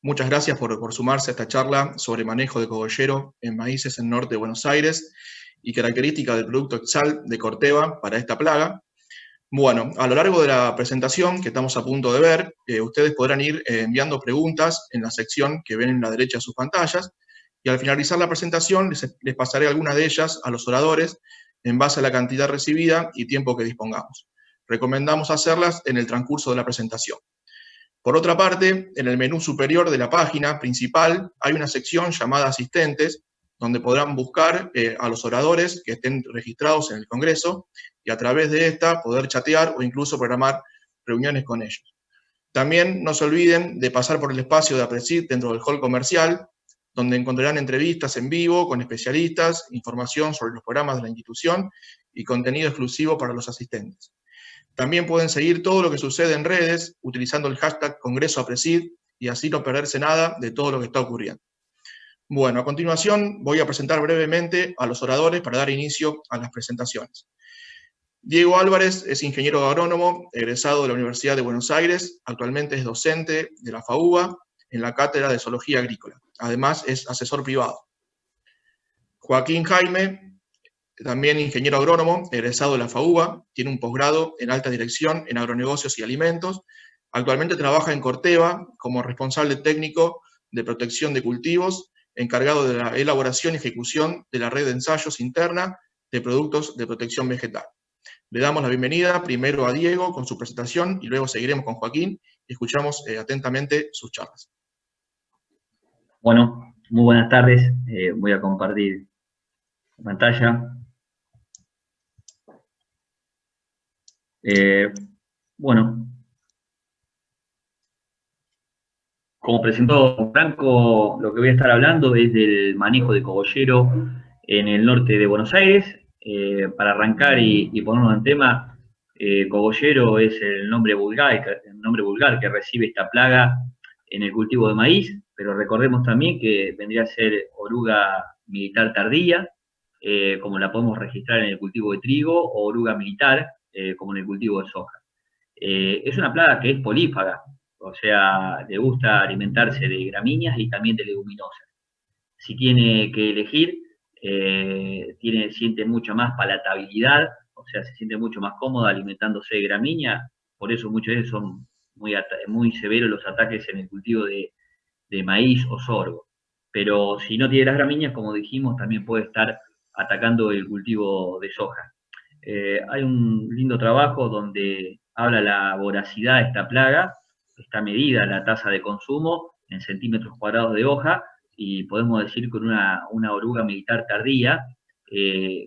Muchas gracias por sumarse a esta charla sobre manejo de cogollero en maíces en el norte de Buenos Aires y características del producto Exalt de Corteva para esta plaga. Bueno, a lo largo de la presentación que estamos a punto de ver, ustedes podrán ir enviando preguntas en la sección que ven en la derecha de sus pantallas, y al finalizar la presentación les pasaré algunas de ellas a los oradores en base a la cantidad recibida y tiempo que dispongamos. Recomendamos hacerlas en el transcurso de la presentación. Por otra parte, en el menú superior de la página principal hay una sección llamada Asistentes, donde podrán buscar a los oradores que estén registrados en el Congreso y a través de esta poder chatear o incluso programar reuniones con ellos. También no se olviden de pasar por el espacio de APRESID dentro del hall comercial, donde encontrarán entrevistas en vivo con especialistas, información sobre los programas de la institución y contenido exclusivo para los asistentes. También pueden seguir todo lo que sucede en redes utilizando el hashtag CongresoAPRESID y así no perderse nada de todo lo que está ocurriendo. Bueno, a continuación voy a presentar brevemente a los oradores para dar inicio a las presentaciones. Diego Álvarez es ingeniero agrónomo, egresado de la Universidad de Buenos Aires, actualmente es docente de la FAUBA en la Cátedra de Zoología Agrícola. Además es asesor privado. Joaquín Jaime, también ingeniero agrónomo, egresado de la FAUBA, tiene un posgrado en alta dirección en agronegocios y alimentos. Actualmente trabaja en Corteva como responsable técnico de protección de cultivos, encargado de la elaboración y ejecución de la red de ensayos interna de productos de protección vegetal. Le damos la bienvenida primero a Diego con su presentación y luego seguiremos con Joaquín y escuchamos atentamente sus charlas. Bueno, muy buenas tardes. Voy a compartir pantalla. Bueno, como presentó Franco, lo que voy a estar hablando es del manejo de cogollero en el norte de Buenos Aires. Para arrancar y ponernos en tema, cogollero es el nombre vulgar que recibe esta plaga en el cultivo de maíz, pero recordemos también que vendría a ser oruga militar tardía, como la podemos registrar en el cultivo de trigo, o oruga militar, como en el cultivo de soja. Es una plaga que es polífaga, o sea, le gusta alimentarse de gramíneas y también de leguminosas. Si tiene que elegir, siente mucha más palatabilidad, o sea, se siente mucho más cómoda alimentándose de gramínea, por eso muchas veces son muy severos los ataques en el cultivo de maíz o sorgo. Pero si no tiene las gramíneas, como dijimos, también puede estar atacando el cultivo de soja. Hay un lindo trabajo donde habla la voracidad de esta plaga, está medida la tasa de consumo en centímetros cuadrados de hoja, y podemos decir que una oruga militar tardía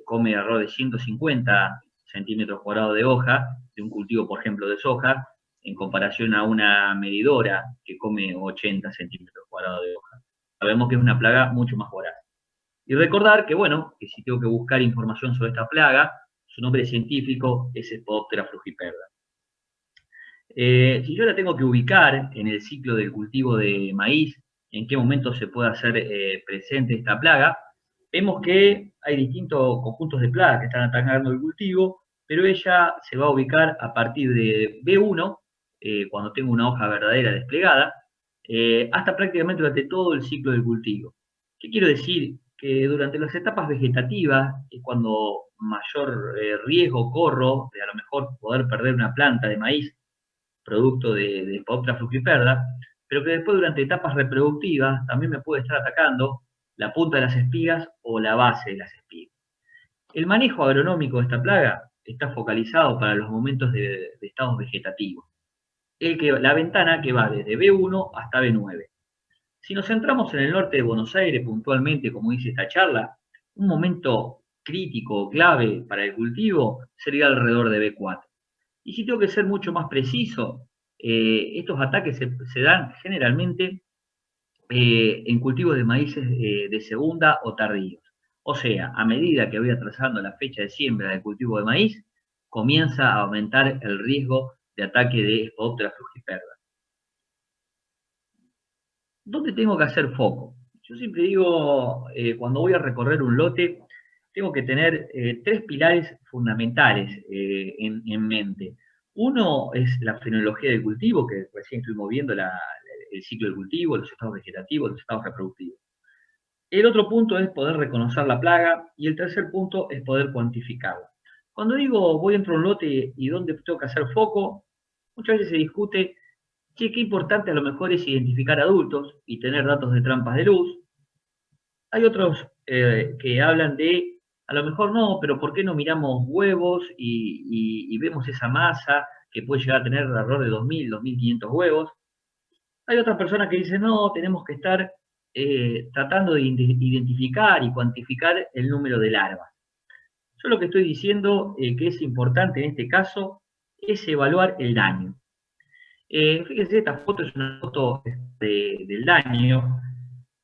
come alrededor de 150 centímetros cuadrados de hoja de un cultivo, por ejemplo, de soja, en comparación a una medidora que come 80 centímetros cuadrados de hoja. Sabemos que es una plaga mucho más voraz. Y recordar que, bueno, que si tengo que buscar información sobre esta plaga, su nombre científico es Spodoptera frugiperda. Si yo la tengo que ubicar en el ciclo del cultivo de maíz, en qué momento se puede hacer presente esta plaga, vemos que hay distintos conjuntos de plagas que están atacando el cultivo, pero ella se va a ubicar a partir de B1, cuando tengo una hoja verdadera desplegada, hasta prácticamente durante todo el ciclo del cultivo. ¿Qué quiero decir? Que durante las etapas vegetativas es cuando mayor riesgo corro de a lo mejor poder perder una planta de maíz producto de Spodoptera frugiperda, pero que después durante etapas reproductivas también me puede estar atacando la punta de las espigas o la base de las espigas. El manejo agronómico de esta plaga está focalizado para los momentos de estados vegetativos. La ventana que va desde B1 hasta B9. Si nos centramos en el norte de Buenos Aires puntualmente, como dice esta charla, un momento crítico, clave para el cultivo sería alrededor de B4. Y si tengo que ser mucho más preciso, estos ataques se dan generalmente en cultivos de maíces de segunda o tardíos. O sea, a medida que voy atrasando la fecha de siembra del cultivo de maíz, comienza a aumentar el riesgo de ataque de Spodoptera frugiperda. ¿Dónde tengo que hacer foco? Yo siempre digo, cuando voy a recorrer un lote, tengo que tener tres pilares fundamentales en mente. Uno es la fenología del cultivo, que recién estuvimos viendo el ciclo del cultivo, los estados vegetativos, los estados reproductivos. El otro punto es poder reconocer la plaga y el tercer punto es poder cuantificarla. Cuando digo voy dentro de un lote y dónde tengo que hacer foco, muchas veces se discute qué importante a lo mejor es identificar adultos y tener datos de trampas de luz. Hay otros que hablan de, a lo mejor no, pero ¿por qué no miramos huevos y vemos esa masa que puede llegar a tener alrededor de 2.000, 2.500 huevos? Hay otras personas que dicen, no, tenemos que estar tratando de identificar y cuantificar el número de larvas. Yo lo que estoy diciendo que es importante en este caso es evaluar el daño. Fíjense, esta foto es una foto del daño,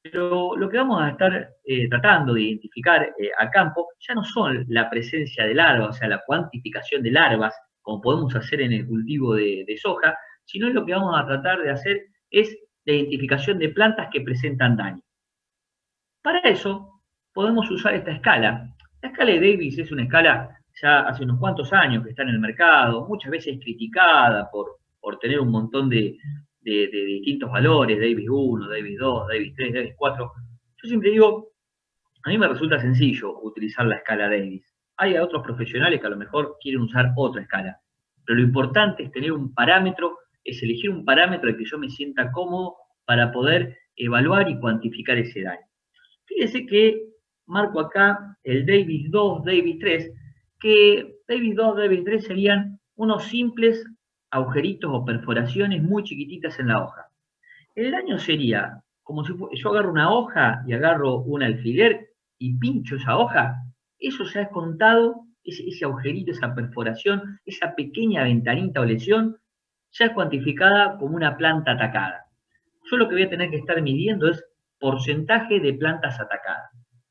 pero lo que vamos a estar tratando de identificar a campo ya no son la presencia de larvas, o sea, la cuantificación de larvas, como podemos hacer en el cultivo de soja, sino lo que vamos a tratar de hacer es la identificación de plantas que presentan daño. Para eso podemos usar esta escala. La escala de Davis es una escala ya hace unos cuantos años que está en el mercado, muchas veces criticada por tener un montón de distintos valores, Davis 1, Davis 2, Davis 3, Davis 4. Yo siempre digo, a mí me resulta sencillo utilizar la escala Davis. Hay otros profesionales que a lo mejor quieren usar otra escala, pero lo importante es tener un parámetro, es elegir un parámetro al que yo me sienta cómodo para poder evaluar y cuantificar ese daño. Fíjense que marco acá el Davis 2, Davis 3, que Davis 2, Davis 3 serían unos simples agujeritos o perforaciones muy chiquititas en la hoja. El daño sería como si yo agarro una hoja y agarro un alfiler y pincho esa hoja, eso ya es contado, ese agujerito, esa perforación, esa pequeña ventanita o lesión, ya es cuantificada como una planta atacada. Yo lo que voy a tener que estar midiendo es porcentaje de plantas atacadas.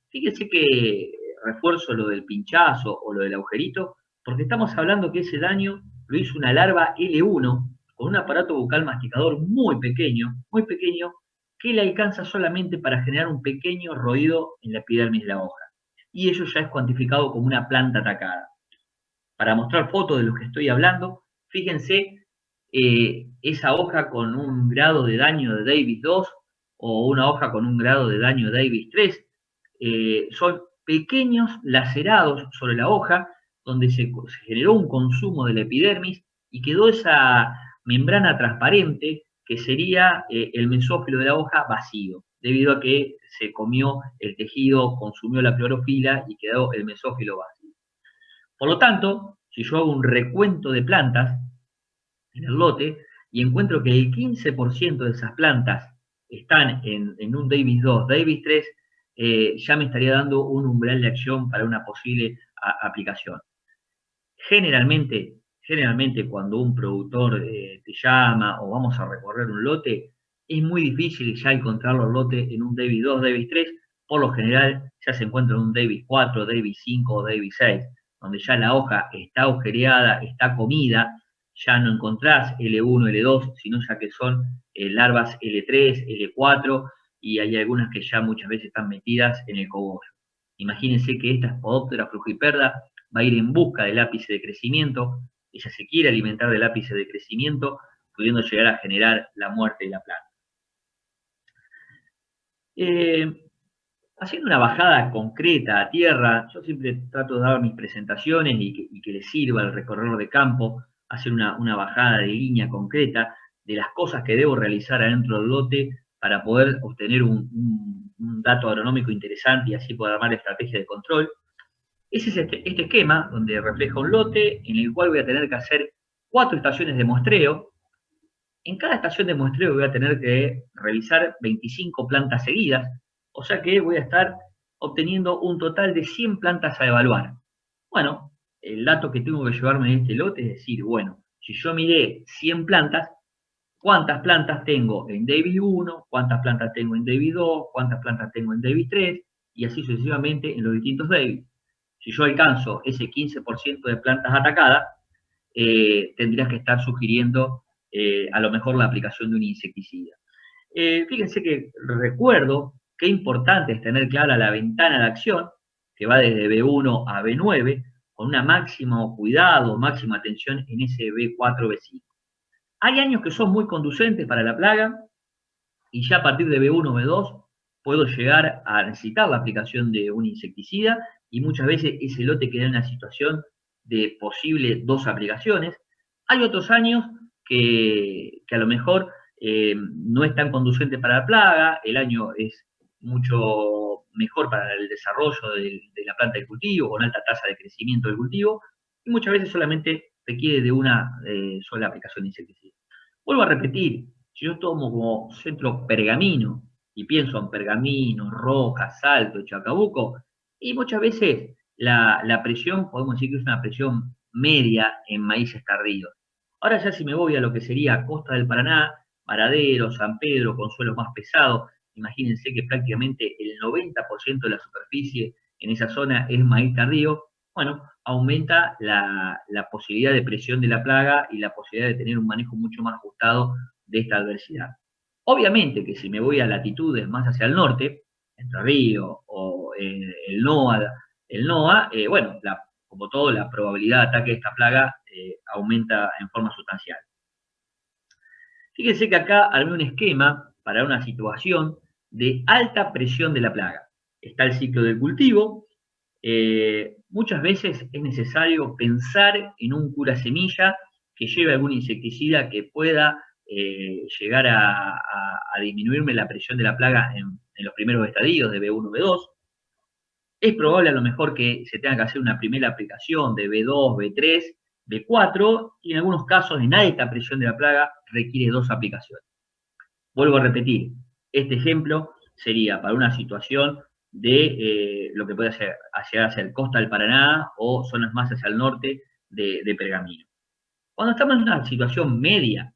Fíjense que refuerzo lo del pinchazo o lo del agujerito, porque estamos hablando que ese daño lo hizo una larva L1 con un aparato bucal masticador muy pequeño, que le alcanza solamente para generar un pequeño roído en la epidermis de la hoja. Y eso ya es cuantificado como una planta atacada. Para mostrar fotos de lo que estoy hablando, fíjense esa hoja con un grado de daño de Davis 2 o una hoja con un grado de daño de Davis 3. Son pequeños lacerados sobre la hoja donde se generó un consumo de la epidermis y quedó esa membrana transparente que sería el mesófilo de la hoja vacío, debido a que se comió el tejido, consumió la clorofila y quedó el mesófilo vacío. Por lo tanto, si yo hago un recuento de plantas en el lote y encuentro que el 15% de esas plantas están en un Davis 2, Davis 3, ya me estaría dando un umbral de acción para una posible aplicación. Generalmente cuando un productor te llama o vamos a recorrer un lote, es muy difícil ya encontrar los lotes en un Davis 2, Davis 3, por lo general ya se encuentra en un Davis 4, Davis 5 o Davis 6, donde ya la hoja está agujereada, está comida, ya no encontrás L1, L2, sino ya que son larvas L3, L4, y hay algunas que ya muchas veces están metidas en el cogollo. Imagínense que esta Spodoptera frugiperda va a ir en busca del ápice de crecimiento, ella se quiere alimentar del ápice de crecimiento, pudiendo llegar a generar la muerte de la planta. Haciendo una bajada concreta a tierra, yo siempre trato de dar mis presentaciones y que les sirva al recorredor de campo, hacer una bajada de línea concreta de las cosas que debo realizar adentro del lote para poder obtener un dato agronómico interesante y así poder armar estrategia de control. Ese es este esquema donde refleja un lote en el cual voy a tener que hacer 4 estaciones de muestreo. En cada estación de muestreo voy a tener que revisar 25 plantas seguidas, o sea que voy a estar obteniendo un total de 100 plantas a evaluar. Bueno, el dato que tengo que llevarme de este lote es decir, bueno, si yo miré 100 plantas, ¿cuántas plantas tengo en Davis 1? ¿Cuántas plantas tengo en Davis 2? ¿Cuántas plantas tengo en Davis 3? Y así sucesivamente en los distintos Davis. Si yo alcanzo ese 15% de plantas atacadas, tendrías que estar sugiriendo a lo mejor la aplicación de un insecticida. Fíjense que recuerdo qué importante es tener clara la ventana de acción, que va desde B1 a B9, con una máximo cuidado, máxima atención en ese B4, B5. Hay años que son muy conducentes para la plaga, y ya a partir de B1 o B2 puedo llegar a necesitar la aplicación de un insecticida, y muchas veces ese lote queda en una situación de posible 2 aplicaciones. Hay otros años que a lo mejor no es tan conducente para la plaga, el año es mucho mejor para el desarrollo de la planta de cultivo, con alta tasa de crecimiento del cultivo, y muchas veces solamente requiere de una sola aplicación de insecticida. Vuelvo a repetir, si yo tomo como centro Pergamino, y pienso en Pergamino, Roja, Salto, Chacabuco, y muchas veces la presión, podemos decir que es una presión media en maíces tardíos. Ahora ya si me voy a lo que sería Costa del Paraná, Varadero, San Pedro, con suelos más pesados, imagínense que prácticamente el 90% de la superficie en esa zona es maíz tardío, bueno, aumenta la posibilidad de presión de la plaga y la posibilidad de tener un manejo mucho más ajustado de esta adversidad. Obviamente que si me voy a latitudes más hacia el norte, Entre Ríos o el NOA, bueno, como todo, la probabilidad de ataque de esta plaga aumenta en forma sustancial. Fíjense que acá armé un esquema para una situación de alta presión de la plaga. Está el ciclo del cultivo. Muchas veces es necesario pensar en un cura semilla que lleve algún insecticida que pueda llegar a disminuirme la presión de la plaga en los primeros estadios de B1, B2. Es probable a lo mejor que se tenga que hacer una primera aplicación de B2, B3, B4, y en algunos casos en alta presión de la plaga requiere 2 aplicaciones. Vuelvo a repetir, este ejemplo sería para una situación de lo que puede llegar a ser Costa del Paraná o zonas más hacia el norte de Pergamino. Cuando estamos en una situación media,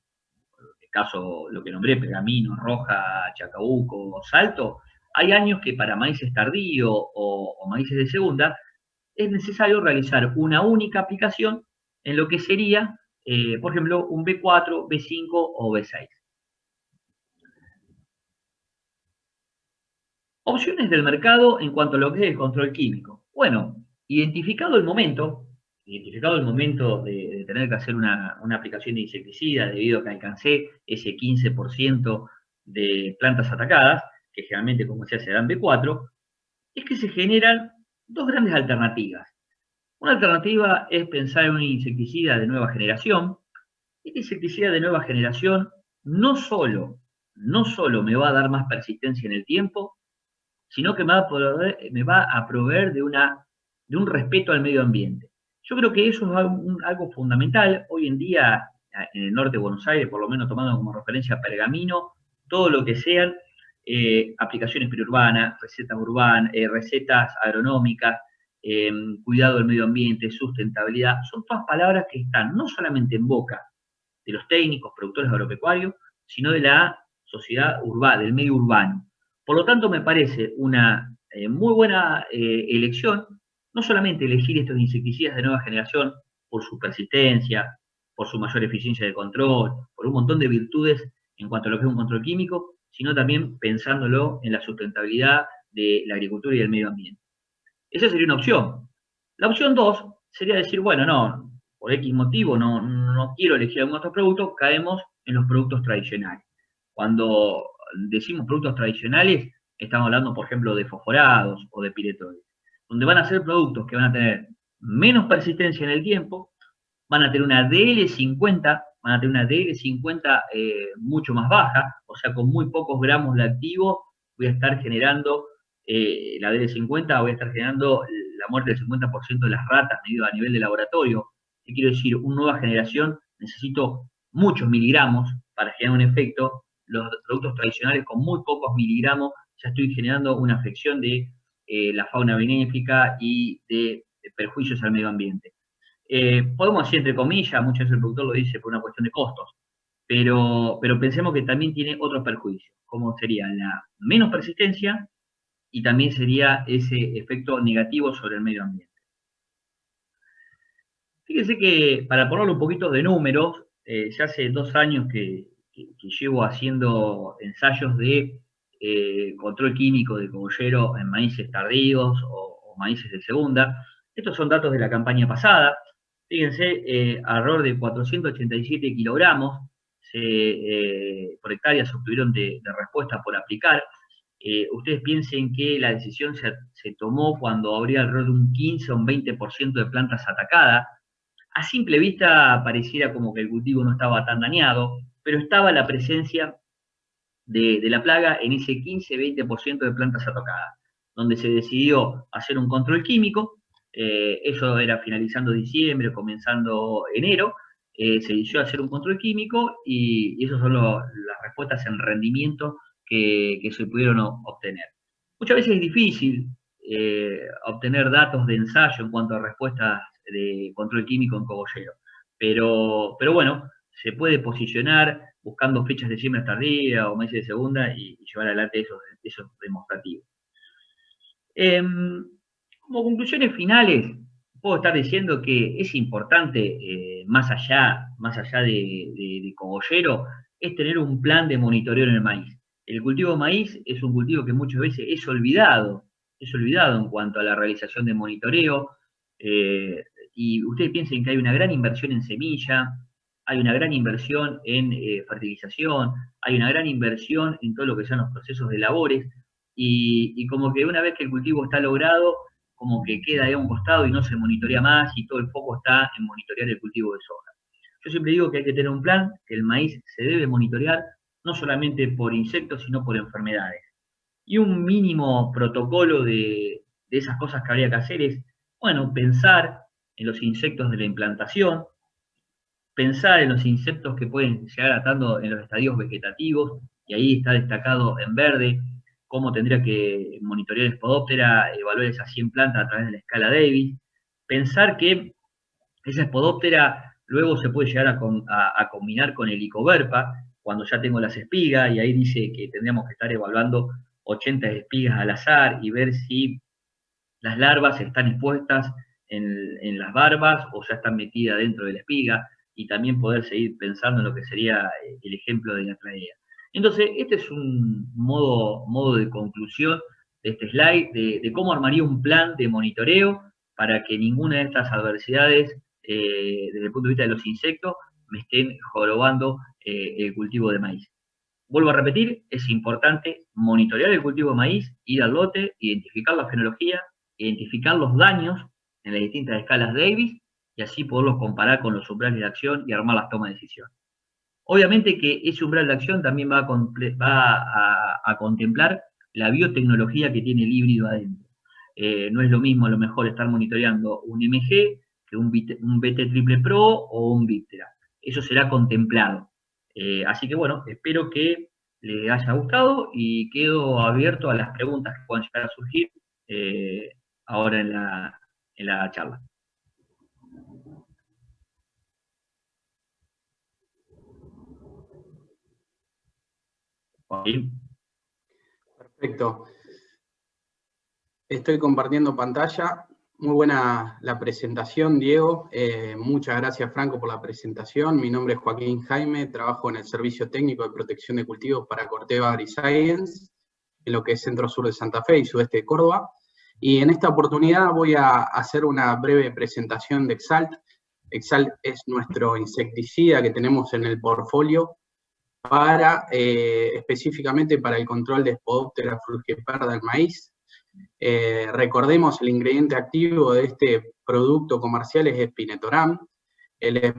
en el caso lo que nombré, Pergamino, Roja, Chacabuco, Salto, hay años que para maíces tardíos o maíces de segunda es necesario realizar una única aplicación en lo que sería, por ejemplo, un B4, B5 o B6. Opciones del mercado en cuanto a lo que es el control químico. Bueno, identificado el momento de tener que hacer una aplicación de insecticida debido a que alcancé ese 15% de plantas atacadas, que generalmente, como decía, se dan B4, es que se generan 2 grandes alternativas. Una alternativa es pensar en un insecticida de nueva generación. Este insecticida de nueva generación no solo me va a dar más persistencia en el tiempo, sino que me va a proveer de un respeto al medio ambiente. Yo creo que eso es algo fundamental. Hoy en día, en el norte de Buenos Aires, por lo menos tomando como referencia Pergamino, todo lo que sean aplicaciones periurbanas, recetas agronómicas, cuidado del medio ambiente, sustentabilidad, son todas palabras que están no solamente en boca de los técnicos, productores agropecuarios, sino de la sociedad urbana, del medio urbano. Por lo tanto, me parece una muy buena elección, no solamente elegir estos insecticidas de nueva generación por su persistencia, por su mayor eficiencia de control, por un montón de virtudes en cuanto a lo que es un control químico, sino también pensándolo en la sustentabilidad de la agricultura y del medio ambiente. Esa sería una opción. La opción 2 sería decir, bueno, no, por X motivo no quiero elegir algún otro producto, caemos en los productos tradicionales. Cuando decimos productos tradicionales, estamos hablando, por ejemplo, de fosforados o de piretoides, donde van a ser productos que van a tener menos persistencia en el tiempo, van a tener una DL50, mucho más baja, o sea, con muy pocos gramos de activo voy a estar generando la DL50, voy a estar generando la muerte del 50% de las ratas medido a nivel de laboratorio. ¿Qué quiero decir? Una nueva generación, necesito muchos miligramos para generar un efecto. Los productos tradicionales con muy pocos miligramos ya estoy generando una afección de la fauna benéfica y de perjuicios al medio ambiente. Podemos decir entre comillas, muchas veces el productor lo dice por una cuestión de costos, pero pensemos que también tiene otros perjuicios, como sería la menos persistencia y también sería ese efecto negativo sobre el medio ambiente. Fíjense que, para ponerle un poquito de números, ya hace 2 años que llevo haciendo ensayos de control químico de cogollero en maíces tardíos o maíces de segunda. Estos son datos de la campaña pasada. Fíjense, alrededor de 487 kilogramos por hectárea se obtuvieron de respuestas por aplicar. Ustedes piensen que la decisión se tomó cuando habría alrededor de un 15 o un 20% de plantas atacadas. A simple vista pareciera como que el cultivo no estaba tan dañado, pero estaba la presencia de la plaga en ese 15-20% de plantas atacadas, donde se decidió hacer un control químico. Eso era finalizando diciembre, comenzando enero. Se decidió hacer un control químico y esas son las respuestas en rendimiento que se pudieron obtener. Muchas veces es difícil obtener datos de ensayo en cuanto a respuestas de control químico en cogollero, pero bueno, se puede posicionar buscando fechas de siembra tardía o meses de segunda y llevar adelante esos demostrativos. Como conclusiones finales, puedo estar diciendo que es importante, más allá de cogollero, es tener un plan de monitoreo en el maíz. El cultivo de maíz es un cultivo que muchas veces es olvidado en cuanto a la realización de monitoreo, y ustedes piensen que hay una gran inversión en semilla, hay una gran inversión en fertilización, hay una gran inversión en todo lo que son los procesos de labores, y como que una vez que el cultivo está logrado, como que queda ahí a un costado y no se monitorea más y todo el foco está en monitorear el cultivo de soja. Yo siempre digo que hay que tener un plan, que el maíz se debe monitorear, no solamente por insectos, sino por enfermedades. Y un mínimo protocolo de esas cosas que habría que hacer es, bueno, pensar en los insectos de la implantación, pensar en los insectos que pueden llegar atando en los estadios vegetativos, y ahí está destacado en verde cómo tendría que monitorear Spodoptera, evaluar esas 100 plantas a través de la escala Davis, pensar que esa Spodoptera luego se puede llegar a combinar con el Icoverpa, cuando ya tengo las espigas, y ahí dice que tendríamos que estar evaluando 80 espigas al azar y ver si las larvas están expuestas en las barbas o ya están metidas dentro de la espiga, y también poder seguir pensando en lo que sería el ejemplo de la traía. Entonces, este es un modo de conclusión de este slide, de cómo armaría un plan de monitoreo para que ninguna de estas adversidades, desde el punto de vista de los insectos, me estén jorobando el cultivo de maíz. Vuelvo a repetir, es importante monitorear el cultivo de maíz, ir al lote, identificar la fenología, identificar los daños en las distintas escalas Davis y así poderlos comparar con los umbrales de acción y armar las tomas de decisión. Obviamente que ese umbral de acción también va a contemplar la biotecnología que tiene el híbrido adentro. No es lo mismo a lo mejor estar monitoreando un MG que un BT Triple Pro o un Viptera. Eso será contemplado. Así que bueno, espero que les haya gustado y quedo abierto a las preguntas que puedan llegar a surgir ahora en la charla. Perfecto. Estoy compartiendo pantalla. Muy buena la presentación, Diego. Muchas gracias, Franco, por la presentación. Mi nombre es Joaquín Jaime, trabajo en el Servicio Técnico de Protección de Cultivos para Corteva AgriScience, en lo que es Centro Sur de Santa Fe y Sudeste de Córdoba. Y en esta oportunidad voy a hacer una breve presentación de Exalt. Exalt es nuestro insecticida que tenemos en el portfolio específicamente para el control de Spodoptera frugiparda del maíz. Recordemos, el ingrediente activo de este producto comercial es Spinetoram. El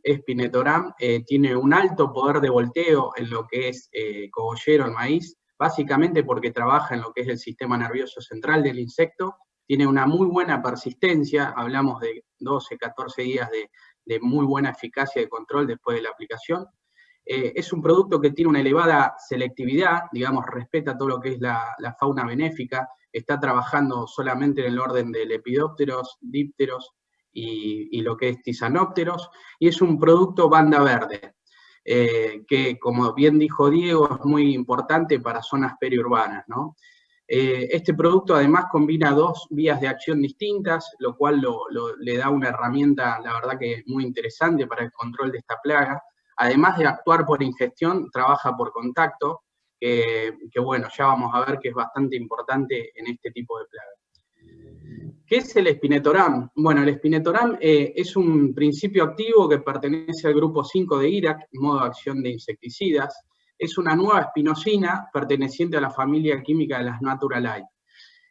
Spinetoram tiene un alto poder de volteo en lo que es cogollero, el maíz, básicamente porque trabaja en lo que es el sistema nervioso central del insecto. Tiene una muy buena persistencia, hablamos de 12-14 días de muy buena eficacia de control después de la aplicación. Es un producto que tiene una elevada selectividad, digamos, respeta todo lo que es la fauna benéfica, está trabajando solamente en el orden de lepidópteros, dípteros y lo que es tisanópteros, y es un producto banda verde, que, como bien dijo Diego, es muy importante para zonas periurbanas, ¿no? Este producto además combina dos vías de acción distintas, lo cual le da una herramienta, la verdad que muy interesante para el control de esta plaga. Además de actuar por ingestión, trabaja por contacto, que bueno, ya vamos a ver que es bastante importante en este tipo de plagas. ¿Qué es el espinetoram? Bueno, el espinetoram es un principio activo que pertenece al grupo 5 de IRAC, modo de acción de insecticidas. Es una nueva espinosina perteneciente a la familia química de las Naturalite.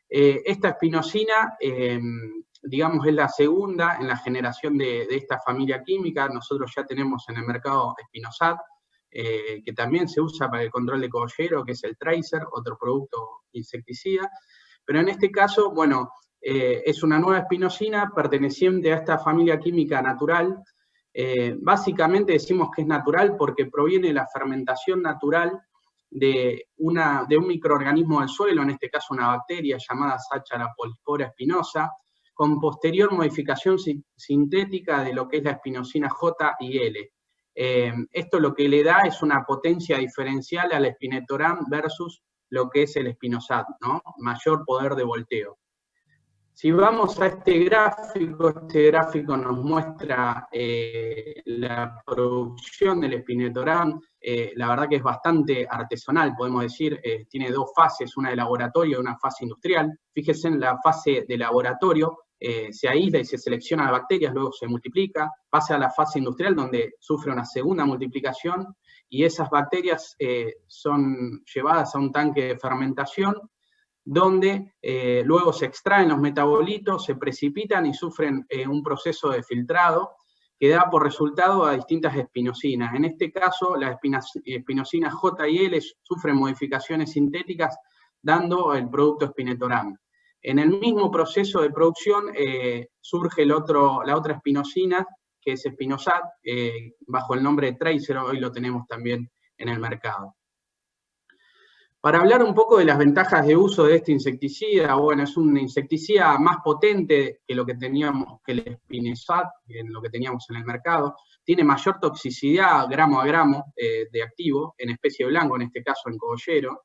Esta espinosina, digamos, es la segunda en la generación de esta familia química. Nosotros ya tenemos en el mercado Spinosad, que también se usa para el control de cogollero, que es el Tracer, otro producto insecticida. Pero en este caso, bueno, es una nueva espinosina perteneciente a esta familia química natural. Básicamente decimos que es natural porque proviene de la fermentación natural de un microorganismo del suelo, en este caso una bacteria llamada Sáchara polispora espinosa, con posterior modificación sintética de lo que es la espinosina J y L. Esto lo que le da es una potencia diferencial al espinetoram versus lo que es el Spinosad, ¿no? Mayor poder de volteo. Si vamos a este gráfico nos muestra la producción del espinetoram. La verdad que es bastante artesanal, podemos decir. Tiene dos fases, una de laboratorio y una fase industrial. Fíjense en la fase de laboratorio, se aísla y se selecciona las bacterias, luego se multiplica, pasa a la fase industrial donde sufre una segunda multiplicación y esas bacterias son llevadas a un tanque de fermentación donde luego se extraen los metabolitos, se precipitan y sufren un proceso de filtrado que da por resultado a distintas espinosínas. En este caso, las espinosínas J y L sufren modificaciones sintéticas dando el producto espinetoram. En el mismo proceso de producción surge la otra espinosina, que es Spinosad, bajo el nombre de Tracer, hoy lo tenemos también en el mercado. Para hablar un poco de las ventajas de uso de este insecticida, bueno, es un insecticida más potente que lo que teníamos, que el Spinosad, en lo que teníamos en el mercado. Tiene mayor toxicidad gramo a gramo de activo, en especie blanco, en este caso en cogollero.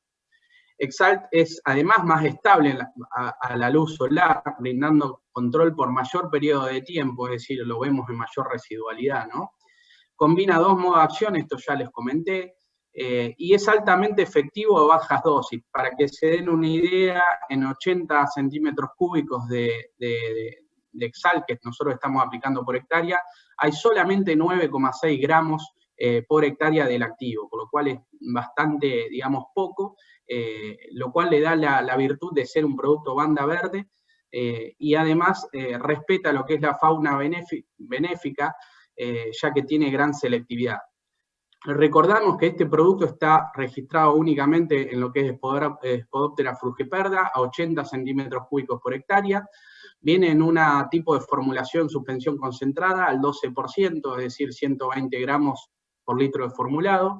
Exalt es además más estable a la luz solar, brindando control por mayor periodo de tiempo, es decir, lo vemos en mayor residualidad, ¿no? Combina dos modos de acción, esto ya les comenté, y es altamente efectivo a bajas dosis. Para que se den una idea, en 80 centímetros cúbicos de Exalt, que nosotros estamos aplicando por hectárea, hay solamente 9,6 gramos por hectárea del activo, por lo cual es bastante, digamos, poco, lo cual le da la virtud de ser un producto banda verde, y además respeta lo que es la fauna benéfica, ya que tiene gran selectividad. Recordamos que este producto está registrado únicamente en lo que es Spodoptera frugiperda, a 80 centímetros cúbicos por hectárea. Viene en un tipo de formulación suspensión concentrada al 12%, es decir, 120 gramos por litro de formulado.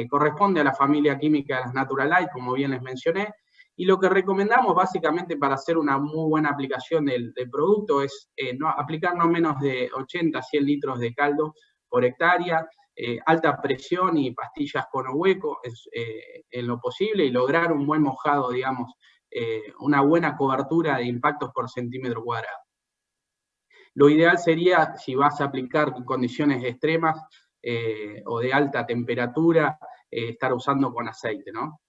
Corresponde a la familia química de las Naturalite, como bien les mencioné. Y lo que recomendamos básicamente para hacer una muy buena aplicación del producto es aplicar no menos de 80 a 100 litros de caldo por hectárea, alta presión y pastillas cono hueco en lo posible, y lograr un buen mojado, digamos, una buena cobertura de impactos por centímetro cuadrado. Lo ideal sería, si vas a aplicar condiciones extremas o de alta temperatura, estar usando con aceite, ¿no?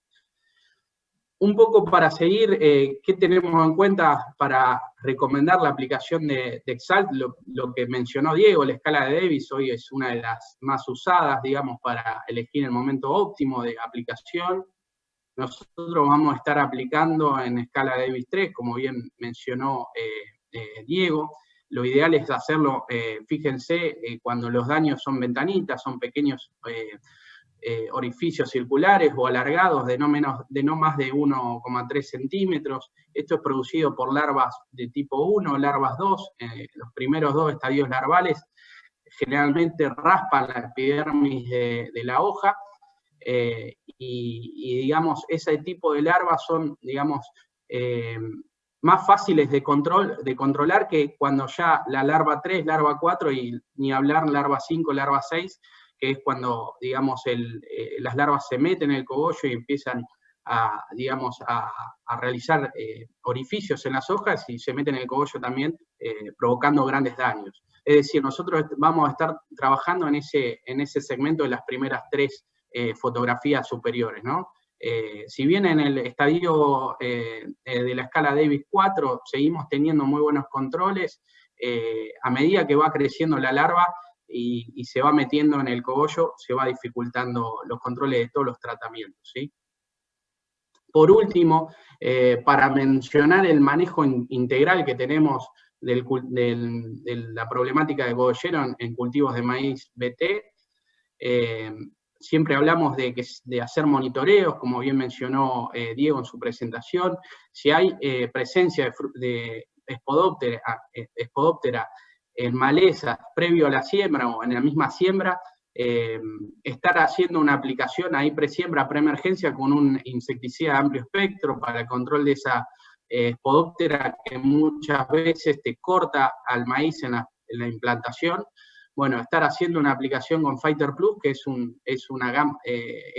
Un poco para seguir, ¿qué tenemos en cuenta para recomendar la aplicación de Exalt? Lo que mencionó Diego, la escala de Davis hoy es una de las más usadas, digamos, para elegir el momento óptimo de aplicación. Nosotros vamos a estar aplicando en escala de Davis 3, como bien mencionó Diego. Lo ideal es hacerlo, fíjense, cuando los daños son ventanitas, son pequeños orificios circulares o alargados de no más de 1,3 centímetros. Esto es producido por larvas de tipo 1, larvas 2. Los primeros dos estadios larvales generalmente raspan la epidermis de la hoja, y digamos, ese tipo de larvas son, digamos, más fáciles de controlar que cuando ya la larva 3, larva 4 y ni hablar larva 5, larva 6, que es cuando, digamos, las larvas se meten en el cogollo y empiezan a realizar orificios en las hojas y se meten en el cogollo también, provocando grandes daños. Es decir, nosotros vamos a estar trabajando en ese segmento de las primeras 3 fotografías superiores, ¿no? Si bien en el estadio de la escala Davis 4 seguimos teniendo muy buenos controles, a medida que va creciendo la larva y se va metiendo en el cogollo, se va dificultando los controles de todos los tratamientos, ¿sí? Por último, para mencionar el manejo integral que tenemos de la problemática de cogollero en cultivos de maíz BT, siempre hablamos de hacer monitoreos, como bien mencionó Diego en su presentación. Si hay presencia de Spodoptera en malezas previo a la siembra o en la misma siembra, estar haciendo una aplicación ahí presiembra, preemergencia con un insecticida de amplio espectro para el control de esa Spodoptera que muchas veces te corta al maíz en la implantación. Bueno, estar haciendo una aplicación con Fighter Plus, que es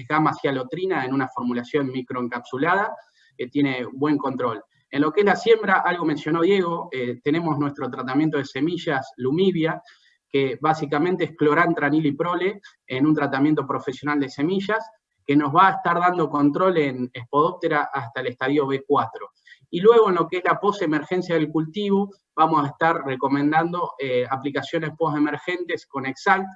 gamma cialotrina en una formulación microencapsulada, que tiene buen control. En lo que es la siembra, algo mencionó Diego, tenemos nuestro tratamiento de semillas Lumivia, que básicamente es clorantranil y prole en un tratamiento profesional de semillas, que nos va a estar dando control en Spodoptera hasta el estadio B4. Y luego en lo que es la posemergencia del cultivo, vamos a estar recomendando aplicaciones posemergentes con Exalt,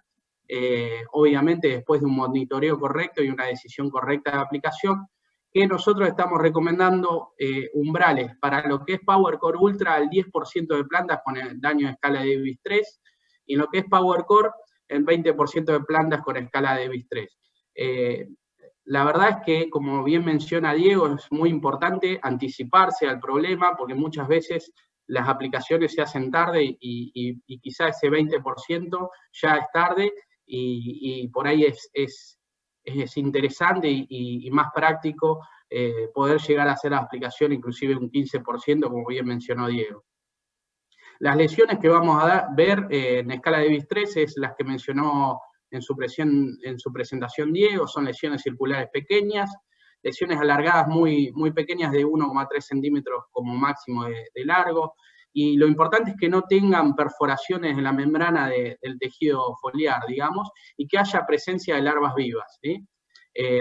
obviamente después de un monitoreo correcto y una decisión correcta de aplicación, que nosotros estamos recomendando umbrales para lo que es PowerCore Ultra al 10% de plantas con el daño de escala de Davis 3, y en lo que es PowerCore el 20% de plantas con escala de Davis 3. La verdad es que, como bien menciona Diego, es muy importante anticiparse al problema, porque muchas veces las aplicaciones se hacen tarde y quizá ese 20% ya es tarde, y por ahí es interesante y más práctico poder llegar a hacer la aplicación inclusive un 15%, como bien mencionó Diego. Las lesiones que vamos a ver en escala de Davis 3 es las que mencionó en su presentación Diego, son lesiones circulares pequeñas, lesiones alargadas muy pequeñas de 1,3 centímetros como máximo de largo, y lo importante es que no tengan perforaciones en la membrana del tejido foliar, digamos, y que haya presencia de larvas vivas, ¿sí?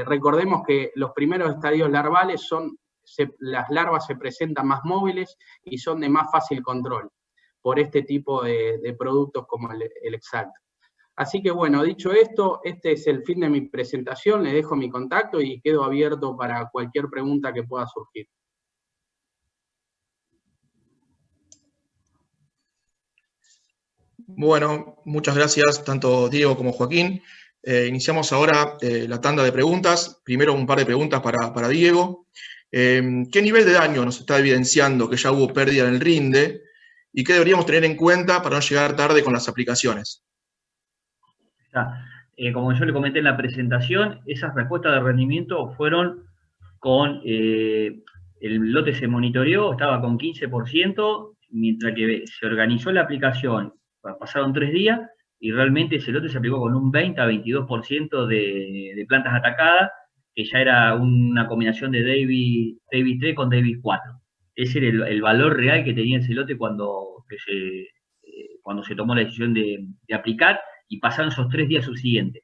Recordemos que los primeros estadios larvales las larvas se presentan más móviles y son de más fácil control por este tipo de productos como el Exalt. Así que bueno, dicho esto, este es el fin de mi presentación, le dejo mi contacto y quedo abierto para cualquier pregunta que pueda surgir. Bueno, muchas gracias tanto Diego como Joaquín. Iniciamos ahora la tanda de preguntas. Primero un par de preguntas para Diego. ¿Qué nivel de daño nos está evidenciando que ya hubo pérdida en el rinde? ¿Y qué deberíamos tener en cuenta para no llegar tarde con las aplicaciones? Como yo le comenté en la presentación, esas respuestas de rendimiento fueron con, el lote se monitoreó, estaba con 15%, mientras que se organizó la aplicación, pasaron 3 días, y realmente ese lote se aplicó con un 20 a 22% de plantas atacadas, que ya era una combinación de Davis 3 con Davis 4. Ese era el valor real que tenía ese lote cuando se tomó la decisión de aplicar, y pasaron esos 3 días subsiguientes.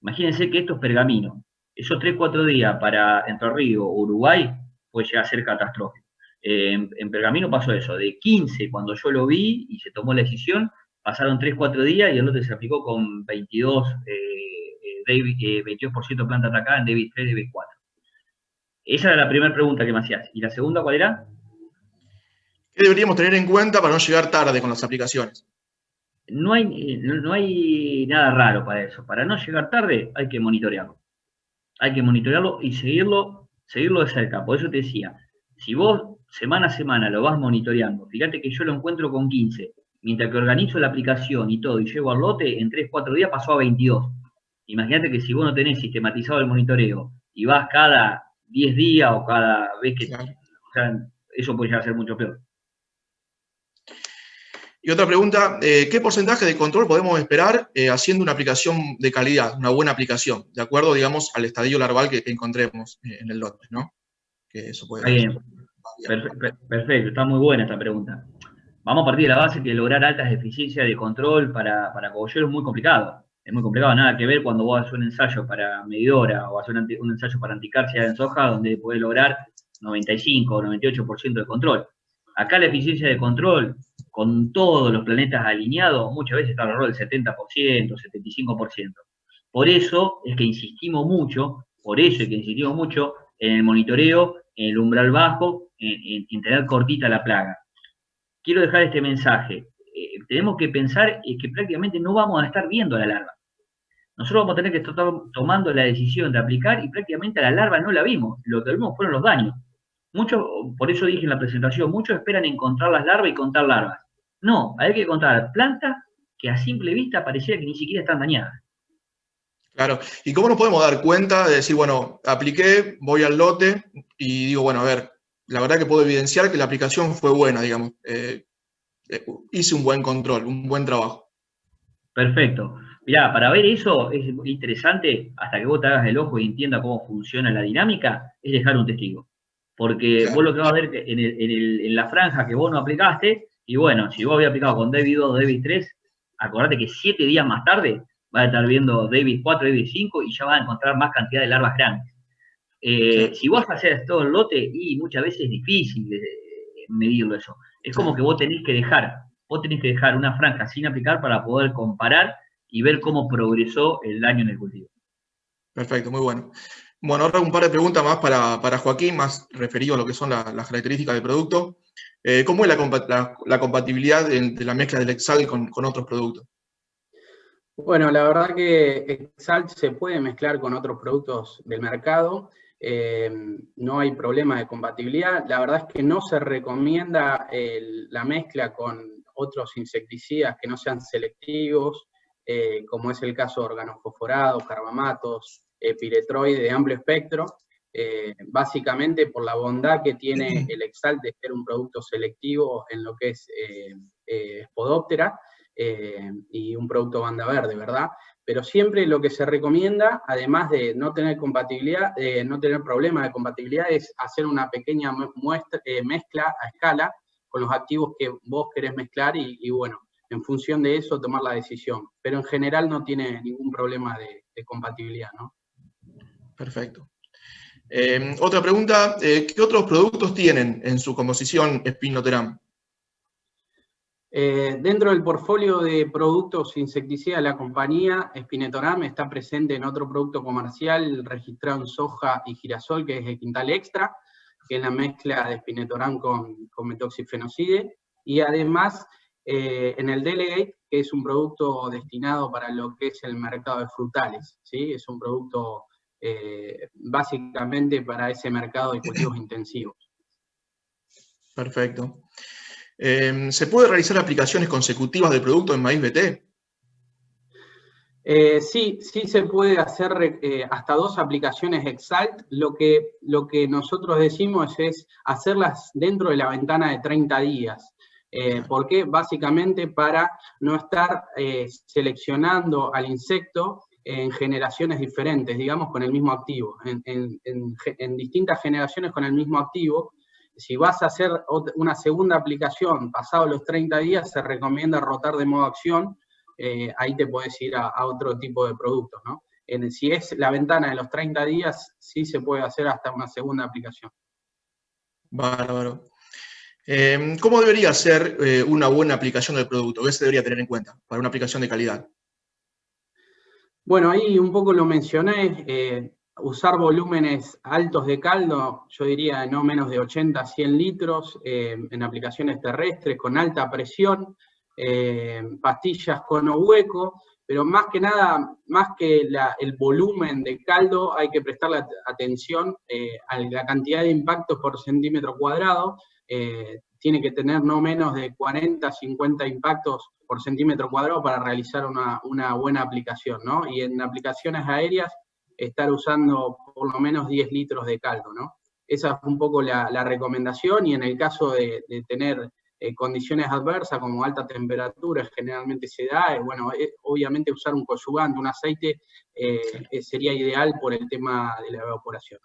Imagínense que esto es pergamino. Esos 3-4 días para Entre Ríos o Uruguay puede llegar a ser catastrófico. En pergamino pasó eso, de 15 cuando yo lo vi y se tomó la decisión, pasaron 3-4 días y el lote se aplicó con 22% de planta atacada en Davis 3, Davis 4. Esa era la primera pregunta que me hacías. ¿Y la segunda cuál era? ¿Qué deberíamos tener en cuenta para no llegar tarde con las aplicaciones? No hay nada raro para eso. Para no llegar tarde hay que monitorearlo. Hay que monitorearlo y seguirlo de cerca. Por eso te decía, si vos semana a semana lo vas monitoreando, fíjate que yo lo encuentro con 15, mientras que organizo la aplicación y todo y llego al lote, en 3-4 días pasó a 22. Imagínate que si vos no tenés sistematizado el monitoreo y vas cada 10 días o cada vez que... Claro. O sea, eso puede llegar a ser mucho peor. Y otra pregunta, ¿qué porcentaje de control podemos esperar haciendo una aplicación de calidad, una buena aplicación, de acuerdo, digamos, al estadio larval que encontremos en el lote, ¿no? Que eso puede ser. Perfecto, está muy buena esta pregunta. Vamos a partir de la base que lograr altas eficiencias de control para cogollero es muy complicado. Es muy complicado, nada que ver cuando vos haces un ensayo para medidora o haces un ensayo para anticarcia en soja, donde podés lograr 95 o 98% de control. Acá la eficiencia de control, con todos los planetas alineados, muchas veces está alrededor del 70%, 75%. Por eso es que insistimos mucho, en el monitoreo, en el umbral bajo, en tener cortita la plaga. Quiero dejar este mensaje. Tenemos que pensar que prácticamente no vamos a estar viendo a la larva. Nosotros vamos a tener que estar tomando la decisión de aplicar y prácticamente a la larva no la vimos. Lo que vimos fueron los daños. Muchos, por eso dije en la presentación, muchos esperan encontrar las larvas y contar larvas. No, hay que contar plantas que a simple vista pareciera que ni siquiera están dañadas. Claro, ¿y cómo nos podemos dar cuenta de decir, bueno, apliqué, voy al lote y digo, bueno, a ver, la verdad que puedo evidenciar que la aplicación fue buena, digamos, hice un buen control, un buen trabajo? Perfecto. Mirá, para ver eso es interesante, hasta que vos te hagas el ojo y entiendas cómo funciona la dinámica, es dejar un testigo. Porque Claro. vos lo que vas a ver en la franja que vos no aplicaste, y bueno, si vos habías aplicado con David 2 o David 3, acordate que 7 días más tarde vas a estar viendo David 4, David 5 y ya vas a encontrar más cantidad de larvas grandes. Claro. Si vos haces todo el lote, y muchas veces es difícil medirlo eso. Es como que vos tenés que dejar una franja sin aplicar para poder comparar y ver cómo progresó el daño en el cultivo. Perfecto, muy bueno. Bueno, ahora un par de preguntas más para Joaquín, más referido a lo que son las características del producto. ¿Cómo es la compatibilidad de la mezcla del Exalt con otros productos? Bueno, la verdad que Exalt se puede mezclar con otros productos del mercado, no hay problema de compatibilidad. La verdad es que no se recomienda la mezcla con otros insecticidas que no sean selectivos, como es el caso de organofosforados, carbamatos, piretroide de amplio espectro, básicamente por la bondad que tiene el Exalt de ser un producto selectivo en lo que es Spodoptera, y un producto banda verde, ¿verdad? Pero siempre lo que se recomienda, además de no tener compatibilidad, no tener problema de compatibilidad, es hacer una pequeña mezcla a escala con los activos que vos querés mezclar y bueno, en función de eso tomar la decisión. Pero en general no tiene ningún problema de compatibilidad, ¿no? Perfecto. Otra pregunta, ¿qué otros productos tienen en su composición Spinoteram? Dentro del portfolio de productos insecticidas de la compañía, Spinetoram está presente en otro producto comercial registrado en soja y girasol, que es el Quintal Extra, que es la mezcla de Spinetoram con metoxifenocide, y además en el Delegate, que es un producto destinado para lo que es el mercado de frutales, ¿sí? Es un producto básicamente para ese mercado de cultivos intensivos. Perfecto. ¿Se puede realizar aplicaciones consecutivas del producto en maíz BT? Sí se puede hacer hasta 2 aplicaciones Exalt. Lo que nosotros decimos es hacerlas dentro de la ventana de 30 días. ¿Por qué? Básicamente para no estar seleccionando al insecto en generaciones diferentes, digamos, con el mismo activo. En distintas generaciones con el mismo activo. Si vas a hacer una segunda aplicación pasados los 30 días, se recomienda rotar de modo acción, ahí te puedes ir a otro tipo de productos, ¿no? Si es la ventana de los 30 días, sí se puede hacer hasta una segunda aplicación. Bárbaro. ¿Cómo debería ser una buena aplicación del producto? ¿Qué se debería tener en cuenta para una aplicación de calidad? Bueno, ahí un poco lo mencioné, usar volúmenes altos de caldo, yo diría no menos de 80 a 100 litros, en aplicaciones terrestres con alta presión, pastillas cono hueco, pero más que nada, más que el volumen de caldo, hay que prestarle atención a la cantidad de impactos por centímetro cuadrado. Tiene que tener no menos de 40, 50 impactos por centímetro cuadrado para realizar una buena aplicación, ¿no? Y en aplicaciones aéreas, estar usando por lo menos 10 litros de caldo, ¿no? Esa es un poco la recomendación, y en el caso de tener condiciones adversas como alta temperatura, generalmente se da, bueno, obviamente usar un coadyuvante, un aceite, sería ideal por el tema de la evaporación.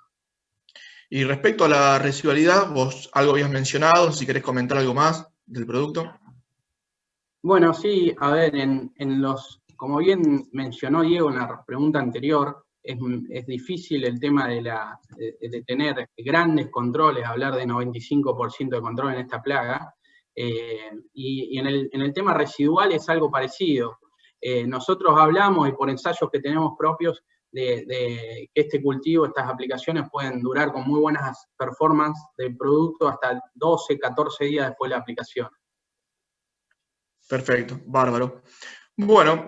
Y respecto a la residualidad, vos algo habías mencionado, si querés comentar algo más del producto. Bueno, sí, a ver, en los como bien mencionó Diego en la pregunta anterior, es difícil el tema de tener grandes controles, hablar de 95% de control en esta plaga, y en el tema residual es algo parecido. Nosotros hablamos, y por ensayos que tenemos propios, de que este cultivo, estas aplicaciones pueden durar con muy buenas performances del producto hasta 12, 14 días después de la aplicación. Perfecto, bárbaro. Bueno,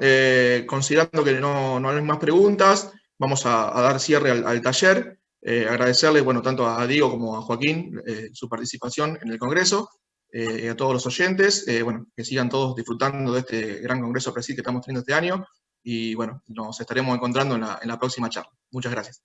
considerando que no hay más preguntas, vamos a dar cierre al taller. Agradecerle, bueno, tanto a Diego como a Joaquín su participación en el Congreso, y a todos los oyentes, bueno, que sigan todos disfrutando de este gran Congreso PRESID que estamos teniendo este año, y bueno, nos estaremos encontrando en la próxima charla. Muchas gracias.